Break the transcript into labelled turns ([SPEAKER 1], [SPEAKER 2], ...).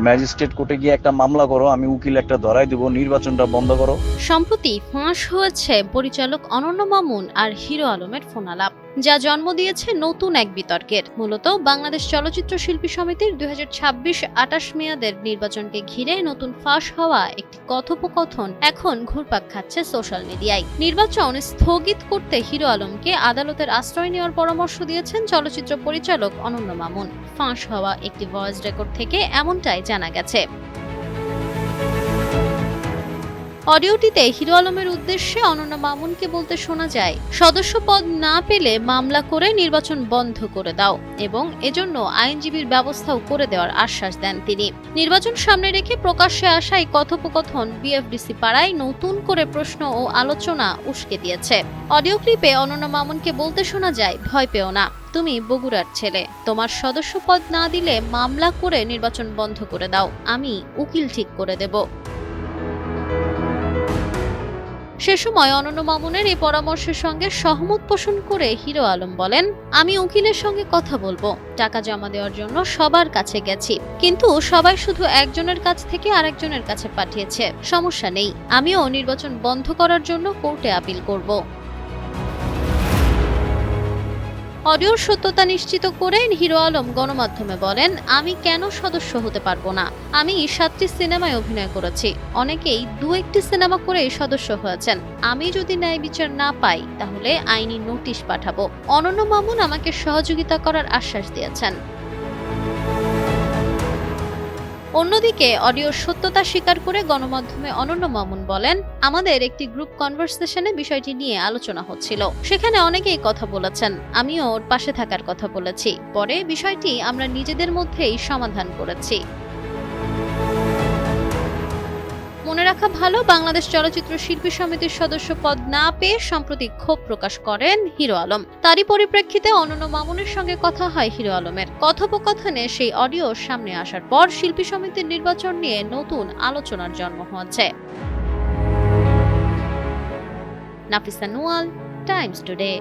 [SPEAKER 1] Magistrate কোর্টে গিয়ে একটা মামলা করো, আমি উকিল একটা ধরাই দিব, নির্বাচনটা বন্ধ করো।
[SPEAKER 2] সম্প্রতি ফাঁস হয়েছে পরিচালক অনন্য মামুন আর হিরো আলমের ফোনালাপ, যা জন্ম দিয়েছে নতুন এক বিতর্কের। মূলত বাংলাদেশ চলচ্চিত্র শিল্পী সমিতির 2026-28 মেয়াদের নির্বাচনকে ঘিরে নতুন ফাঁস হওয়া একটি কথোপকথন এখন ঘুরপাক খাচ্ছে সোশ্যাল মিডিয়ায়। নির্বাচন স্থগিত করতে হিরো আলমকে আদালতের আশ্রয় নেওয়ার পরামর্শ দিয়েছেন চলচ্চিত্র পরিচালক অনন্য মামুন। ফাঁস হওয়া একটি ভয়েস রেকর্ড থেকে এমনটাই জানা গেছে। অডিওটিতে হিরো আলমের উদ্দেশ্যে অনন্য মামুনকে বলতে শোনা যায়, সদস্য পদ না পেলে মামলা করে নির্বাচন বন্ধ করে দাও এবং এজন্য আইনজীবীর ব্যবস্থাও করে দেওয়ার আশ্বাস দেন তিনি। নির্বাচন সামনে রেখে প্রকাশ্যে আসা এই কথোপকথন বিএফডিসি পাড়ায় নতুন করে প্রশ্ন ও আলোচনা উস্কে দিয়েছে। অডিও ক্লিপে অনন্য মামুনকে বলতে শোনা যায়, ভয় পেও না, তুমি বগুড়ার ছেলে, তোমার সদস্য পদ না দিলে মামলা করে নির্বাচন বন্ধ করে দাও, আমি উকিল ঠিক করে দেব। সে সময় অনন্য মামুনের এই পরামর্শের সঙ্গে সহমত পোষণ করে হিরো আলম বলেন, আমি উকিলের সঙ্গে কথা বলবো, টাকা জমা দেওয়ার জন্য সবার কাছে গেছি, কিন্তু সবাই শুধু একজনের কাছ থেকে আরেকজনের কাছে পাঠিয়েছে, সমস্যা নেই, আমিও নির্বাচন বন্ধ করার জন্য কোর্টে আপিল করব। অডিওর সত্যতা নিশ্চিত করে হিরো আলম গণমাধ্যমে বলেন, আমি কেন সদস্য হতে পারবো না, আমি 7টি সিনেমায় অভিনয় করেছি, অনেকেই 2-1টি সিনেমা করেই সদস্য হয়েছেন, আমি যদি ন্যায় বিচার না পাই তাহলে আইনি নোটিশ পাঠাবো। অনন্য মামুন আমাকে সহযোগিতা করার আশ্বাস দিয়েছেন। অন্যদিকে অডিওর সত্যতা স্বীকার করে গণমাধ্যমে অনন্য মামুন বলেন, আমাদের একটি গ্রুপ কনভারসেশনে বিষয়টি নিয়ে আলোচনা হচ্ছিল, সেখানে অনেকেই কথা বলেছেন, আমিও ওর পাশে থাকার কথা বলেছি, পরে বিষয়টি আমরা নিজেদের মধ্যেই সমাধান করেছি। মনে রাখা ভালো, বাংলাদেশ চলচ্চিত্র শিল্পী সমিতির সদস্য পদ না পেয়ে সম্প্রতি ক্ষোভ প্রকাশ করেন হিরো আলম। তারই পরিপ্রেক্ষিতে অনন্য মামুনের সঙ্গে কথা হয় হিরো আলমের। কথোপকথনে সেই অডিও সামনে আসার পর শিল্পী সমিতির নির্বাচন নিয়ে নতুন আলোচনার জন্ম হয়েছে। Nafisa Nuyal, Times today.